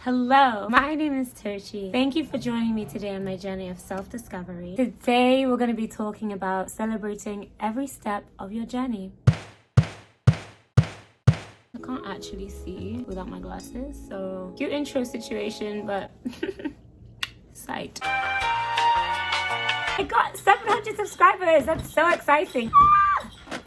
Hello, my name is Tochi. Thank you for joining me today on my journey of self-discovery. Today we're going to be talking about celebrating every step of your journey. I can't actually see without my glasses, so cute intro situation, but sight. I got 700 subscribers. That's so exciting.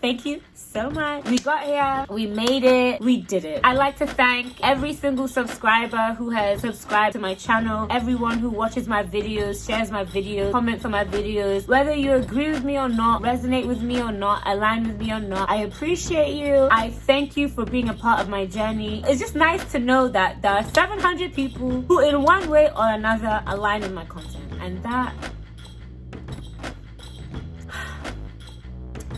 Thank you so much. We got here, we made it, we did it. I'd like to thank every single subscriber who has subscribed to my channel, everyone who watches my videos, shares my videos, comments on my videos. Whether you agree with me or not, resonate with me or not, align with me or not, I appreciate you. I thank you for being a part of my journey. It's just nice to know that there are 700 people who in one way or another align with my content, and that,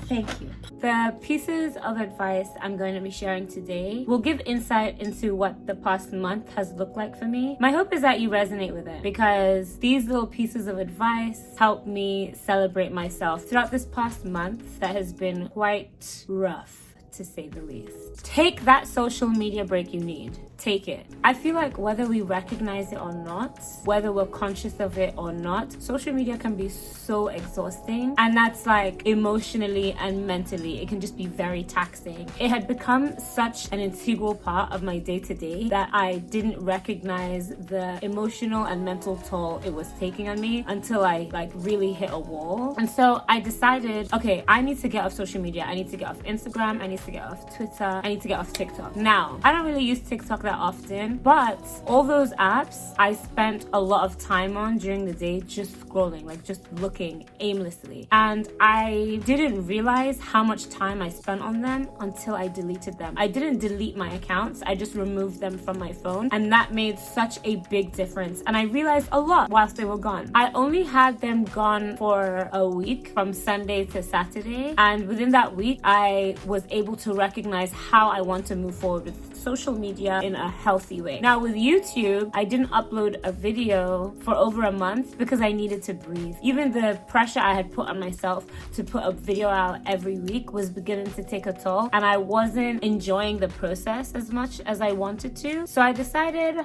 thank you. The pieces of advice I'm going to be sharing today will give insight into what the past month has looked like for me. My hope is that you resonate with it, because these little pieces of advice help me celebrate myself throughout this past month that has been quite rough, to say the least. Take that social media break you need. Take it. I feel like whether we recognize it or not, whether we're conscious of it or not, social media can be so exhausting, and that's like emotionally and mentally, it can just be very taxing. It had become such an integral part of my day-to-day that I didn't recognize the emotional and mental toll it was taking on me until I really hit a wall. And so I decided, okay, I need to get off social media. I need to get off Instagram. I need to get off Twitter. I need to get off TikTok. Now, I don't really use TikTok that often, but all those apps I spent a lot of time on during the day, just scrolling, like just looking aimlessly. And I didn't realize how much time I spent on them until I deleted them. I didn't delete my accounts, I just removed them from my phone, and that made such a big difference. And I realized a lot whilst they were gone. I only had them gone for a week, from Sunday to Saturday, and within that week I was able to recognize how I want to move forward with social media in a healthy way. Now with YouTube, I didn't upload a video for over a month because I needed to breathe. Even the pressure I had put on myself to put a video out every week was beginning to take a toll, and I wasn't enjoying the process as much as I wanted to. So I decided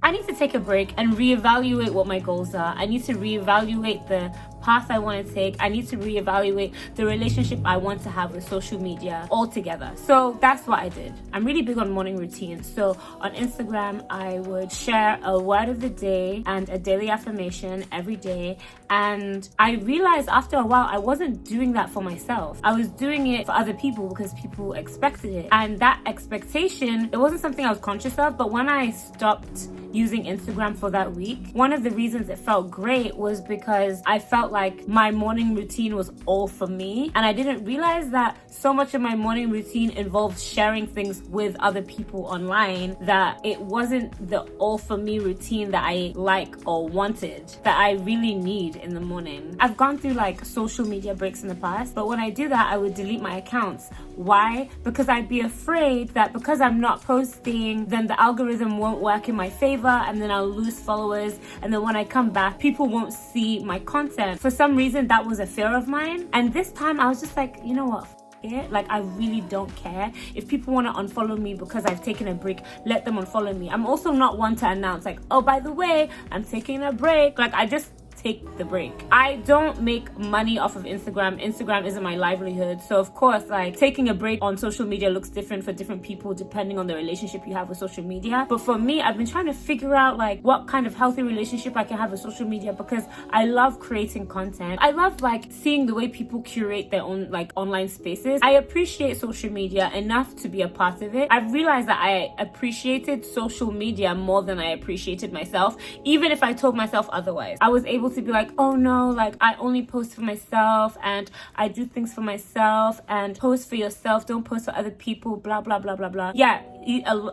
I need to take a break and reevaluate what my goals are. I need to reevaluate the path I want to take. I need to reevaluate the relationship I want to have with social media altogether. So that's what I did. I'm really big on morning routines. So on Instagram, I would share a word of the day and a daily affirmation every day. And I realized after a while, I wasn't doing that for myself. I was doing it for other people because people expected it. And that expectation, it wasn't something I was conscious of, but when I stopped using Instagram for that week, one of the reasons it felt great was because I felt like my morning routine was all for me, and I didn't realize that so much of my morning routine involved sharing things with other people online, that it wasn't the all for me routine that I like or wanted, that I really need in the morning. I've gone through like social media breaks in the past, but when I do that, I would delete my accounts. Why? Because I'd be afraid that because I'm not posting, then the algorithm won't work in my favor, and then I'll lose followers, and then when I come back, people won't see my content. For some reason, that was a fear of mine, and this time I was just like, you know what, it. Like, I really don't care. If people want to unfollow me because I've taken a break, let them unfollow me. I'm also not one to announce like, oh, by the way, I'm taking a break. Like, I just take the break. I don't make money off of Instagram. Instagram isn't my livelihood. So of course, like, taking a break on social media looks different for different people depending on the relationship you have with social media. But for me, I've been trying to figure out like what kind of healthy relationship I can have with social media, because I love creating content. I love like seeing the way people curate their own like online spaces. I appreciate social media enough to be a part of it. I've realized that I appreciated social media more than I appreciated myself, even if I told myself otherwise. I was able to be like, oh no, like I only post for myself and I do things for myself, and post for yourself, don't post for other people, blah blah blah blah blah. Yeah,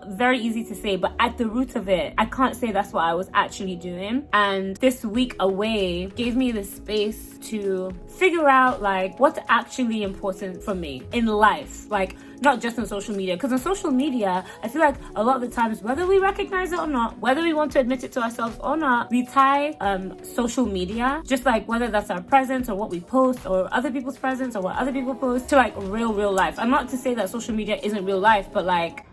very easy to say, but at the root of it, I can't say that's what I was actually doing. And this week away gave me the space to figure out like what's actually important for me in life, like not just on social media. Because on social media, I feel like a lot of the times, whether we recognize it or not, whether we want to admit it to ourselves or not, we tie social media, just like whether that's our presence or what we post, or other people's presence or what other people post, to like real life. I'm not to say that social media isn't real life, but like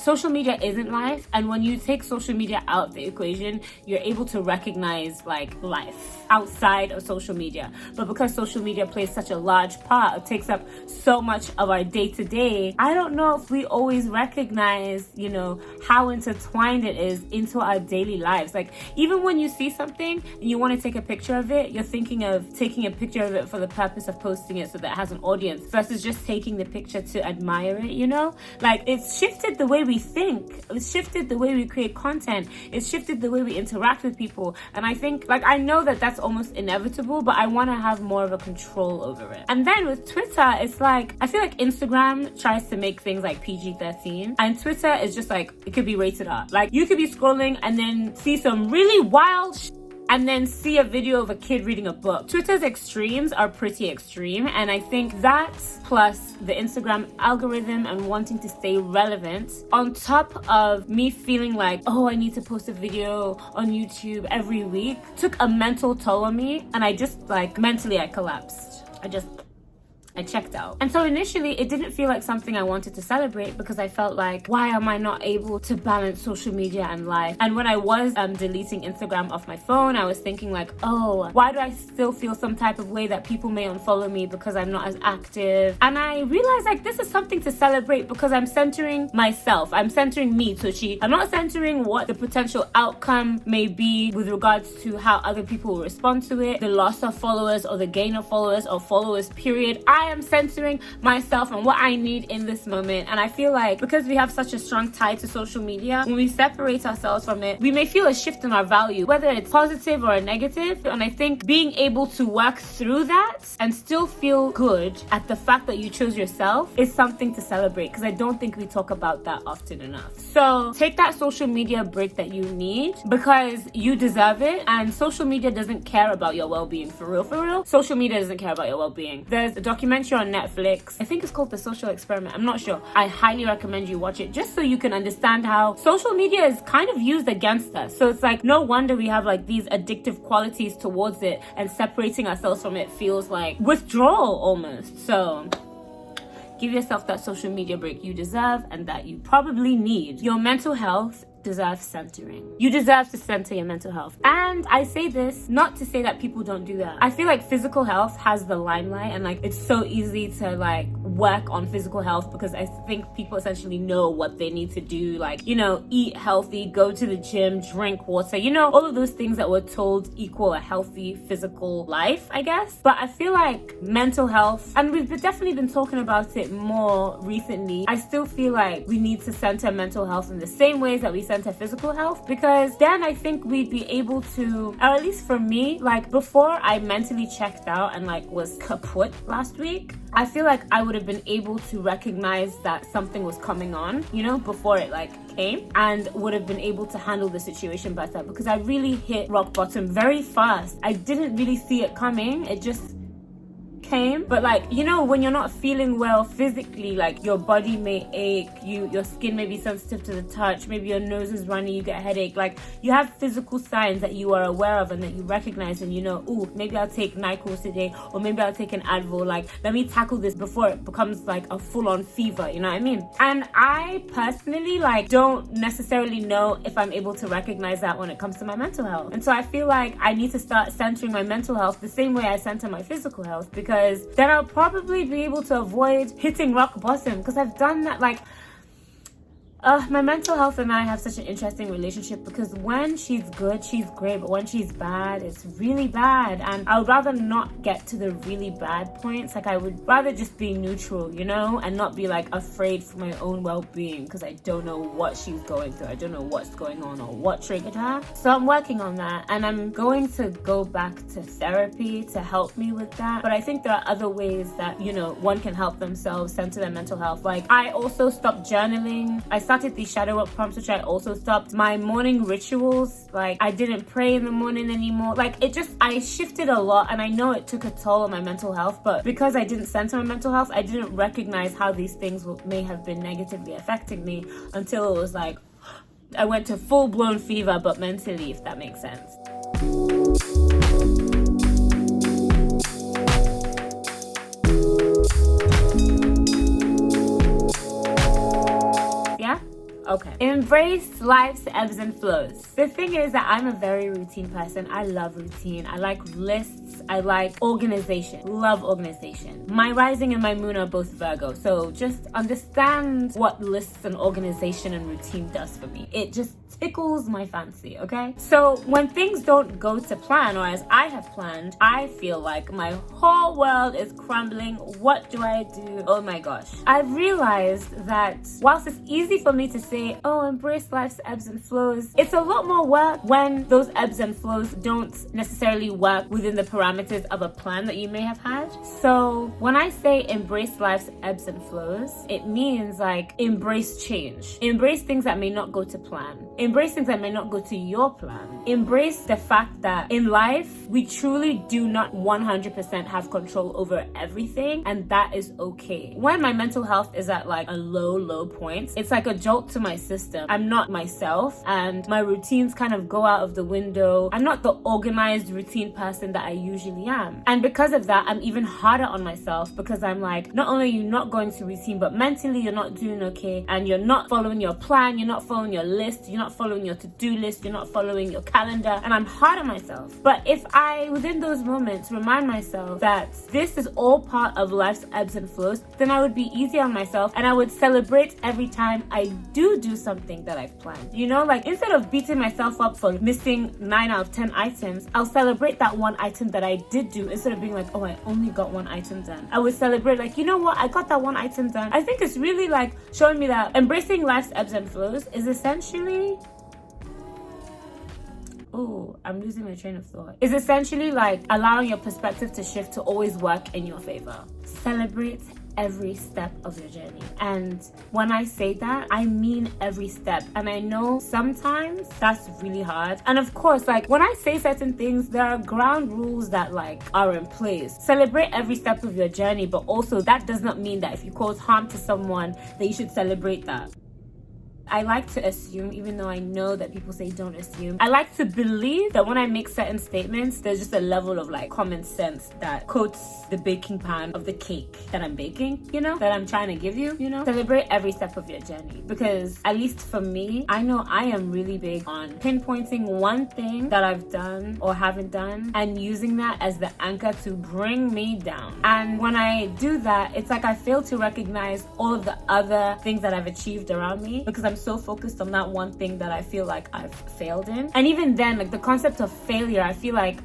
social media isn't life, and when you take social media out of the equation, you're able to recognize like life outside of social media. But because social media plays such a large part, it takes up so much of our day-to-day, I don't know if we always recognize, you know, how intertwined it is into our daily lives. Like, even when you see something and you want to take a picture of it, you're thinking of taking a picture of it for the purpose of posting it so that it has an audience versus just taking the picture to admire it, you know? Like, it's shifted the way we think. It's shifted the way we create content. It's shifted the way we interact with people. And I think, like, I know that that's almost inevitable, but I want to have more of a control over it. And then with Twitter, it's like, I feel like Instagram tries to make things like PG-13, and Twitter is just like, it could be rated R. Like, you could be scrolling and then see some really wild and then see a video of a kid reading a book. Twitter's extremes are pretty extreme, and I think that plus the Instagram algorithm and wanting to stay relevant, on top of me feeling like, oh, I need to post a video on YouTube every week, took a mental toll on me, and I just, like, mentally I collapsed. I checked out. And so initially it didn't feel like something I wanted to celebrate, because I felt like, why am I not able to balance social media and life? And when I was deleting Instagram off my phone, I was thinking like, oh, why do I still feel some type of way that people may unfollow me because I'm not as active? And I realized like, this is something to celebrate, because I'm centering myself. I'm centering me, Tucci. I'm not centering what the potential outcome may be with regards to how other people will respond to it, the loss of followers or the gain of followers or followers period. I am centering myself and what I need in this moment. And I feel like because we have such a strong tie to social media, when we separate ourselves from it, we may feel a shift in our value, whether it's positive or a negative. And I think being able to work through that and still feel good at the fact that you chose yourself is something to celebrate, because I don't think we talk about that often enough. So take that social media break that you need, because you deserve it, and social media doesn't care about your well-being. For real. Social media doesn't care about your well-being. There's a documentary on Netflix, I think it's called The Social Experiment, I'm not sure. I highly recommend you watch it, just so you can understand how social media is kind of used against us. So it's like, no wonder we have like these addictive qualities towards it, and separating ourselves from it feels like withdrawal almost. So give yourself that social media break you deserve and that you probably need. Your mental health deserves centering. You deserve to center your mental health. And I say this not to say that people don't do that. I feel like physical health has the limelight, and like it's so easy to like work on physical health, because I think people essentially know what they need to do, like, you know, eat healthy, go to the gym, drink water, you know, all of those things that we're told equal a healthy physical life, I guess. But I feel like mental health, and we've definitely been talking about it more recently, I still feel like we need to center mental health in the same ways that we center physical health, because then I think we'd be able to, or at least for me, like before I mentally checked out and like was kaput last week, I feel like I would have been able to recognize that something was coming on, you know, before it like came, and would have been able to handle the situation better, because I really hit rock bottom very fast. I didn't really see it coming. It just came. But like, you know, when you're not feeling well physically, like your body may ache, your skin may be sensitive to the touch, maybe your nose is runny, you get a headache, like you have physical signs that you are aware of and that you recognize, and you know, ooh, maybe I'll take NyQuil today, or maybe I'll take an Advil, like let me tackle this before it becomes like a full-on fever, you know what I mean? And I personally like don't necessarily know if I'm able to recognize that when it comes to my mental health. And so I feel like I need to start centering my mental health the same way I center my physical health, because then I'll probably be able to avoid hitting rock bottom, because I've done that. Like my mental health and I have such an interesting relationship, because when she's good, she's great, but when she's bad, it's really bad. And I would rather not get to the really bad points. Like I would rather just be neutral, you know, and not be like afraid for my own well-being, because I don't know what she's going through. I don't know what's going on or what triggered her. So I'm working on that, and I'm going to go back to therapy to help me with that. But I think there are other ways that, you know, one can help themselves center their mental health. Like I also stopped journaling. I started these shadow work prompts, which I also stopped. My morning rituals, like I didn't pray in the morning anymore. Like I shifted a lot, and I know it took a toll on my mental health, but because I didn't center my mental health, I didn't recognize how these things may have been negatively affecting me until it was like I went to full-blown fever, but mentally, if that makes sense. Okay. Embrace life's ebbs and flows. The thing is that I'm a very routine person. I love routine. I like lists. I like organization. Love organization. My rising and my moon are both Virgo. So just understand what lists and organization and routine does for me. It just tickles my fancy, okay? So when things don't go to plan, or as I have planned, I feel like my whole world is crumbling. What do I do? Oh my gosh. I've realized that whilst it's easy for me to say, oh, embrace life's ebbs and flows, it's a lot more work when those ebbs and flows don't necessarily work within the parameters of a plan that you may have had. So when I say embrace life's ebbs and flows, it means like embrace change. Embrace things that may not go to plan. Embrace things that may not go to your plan. Embrace the fact that in life, we truly do not 100% have control over everything, and that is okay. When my mental health is at like a low point, it's like a jolt to my system. I'm not myself, and my routines kind of go out of the window. I'm not the organized routine person that I usually am. And because of that, I'm even harder on myself, because I'm like, not only are you not going to routine, but mentally you're not doing okay, and you're not following your plan, you're not following your list, you're not following your to-do list, you're not following your calendar, and I'm hard on myself. But if I, within those moments, remind myself that this is all part of life's ebbs and flows, then I would be easy on myself, and I would celebrate every time I do something that I've planned. You know, like instead of beating myself up for missing 9 out of 10 items, I'll celebrate that one item that I did do, instead of being like, oh, I only got one item done. I would celebrate like, you know what, I got that one item done. I think it's really like showing me that embracing life's ebbs and flows is essentially, oh, I'm losing my train of thought. It's essentially like allowing your perspective to shift to always work in your favor. Celebrate every step of your journey. And when I say that, I mean every step. And I know sometimes that's really hard. And of course, like when I say certain things, there are ground rules that like are in place. Celebrate every step of your journey, but also that does not mean that if you cause harm to someone, that you should celebrate that. I like to assume, even though I know that people say don't assume, I like to believe that when I make certain statements, there's just a level of like common sense that coats the baking pan of the cake that I'm baking, you know, that I'm trying to give you, you know. Celebrate every step of your journey, because at least for me, I know I am really big on pinpointing one thing that I've done or haven't done and using that as the anchor to bring me down. And when I do that, it's like I fail to recognize all of the other things that I've achieved around me, because I'm so focused on that one thing that I feel like I've failed in. And even then, like the concept of failure, I feel like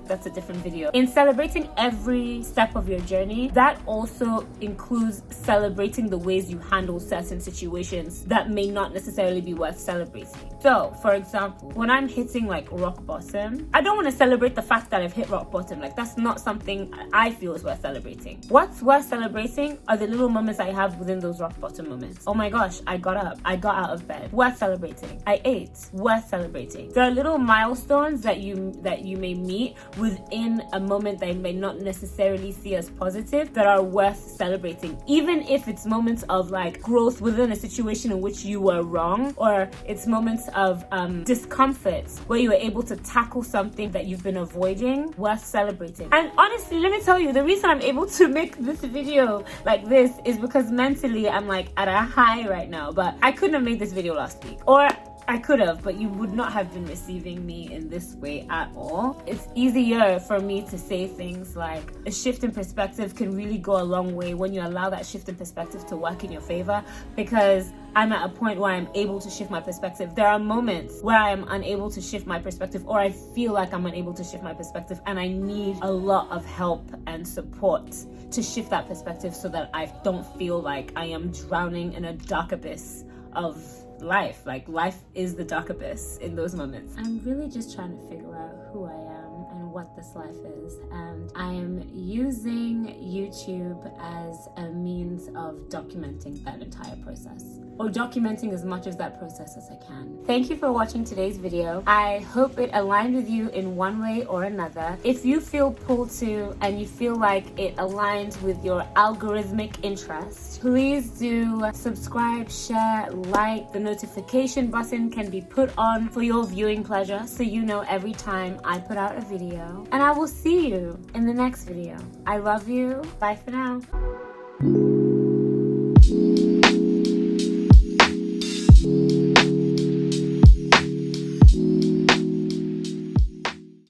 that's a different video. In celebrating every step of your journey, that also includes celebrating the ways you handle certain situations that may not necessarily be worth celebrating. So, for example, when I'm hitting like rock bottom, I don't want to celebrate the fact that I've hit rock bottom. Like that's not something I feel is worth celebrating. What's worth celebrating are the little moments I have within those rock bottom moments. Oh my gosh, I got up, I got out of bed. Worth celebrating. I ate. Worth celebrating. There are little milestones that you may meet within a moment that you may not necessarily see as positive that are worth celebrating, even if it's moments of like growth within a situation in which you were wrong, or it's moments of discomfort where you were able to tackle something that you've been avoiding. Worth celebrating. And honestly, let me tell you, the reason I'm able to make this video like this is because mentally I'm like at a high right now. But I couldn't have made this video last week, or I could have, but you would not have been receiving me in this way at all. It's easier for me to say things like a shift in perspective can really go a long way when you allow that shift in perspective to work in your favor, because I'm at a point where I'm able to shift my perspective. There are moments where I am unable to shift my perspective, or I feel like I'm unable to shift my perspective, and I need a lot of help and support to shift that perspective so that I don't feel like I am drowning in a dark abyss of life. Like life is the dark abyss in those moments. I'm really just trying to figure out who I am and what this life is, and I am using YouTube as a means of documenting that entire process, or documenting as much of that process as I can. Thank you for watching today's video. I hope it aligned with you in one way or another. If you feel pulled to and you feel like it aligns with your algorithmic interest, please do subscribe, share, like. The notification button can be put on for your viewing pleasure so you know every time I put out a video. And I will see you in the next video. I love you. Bye for now.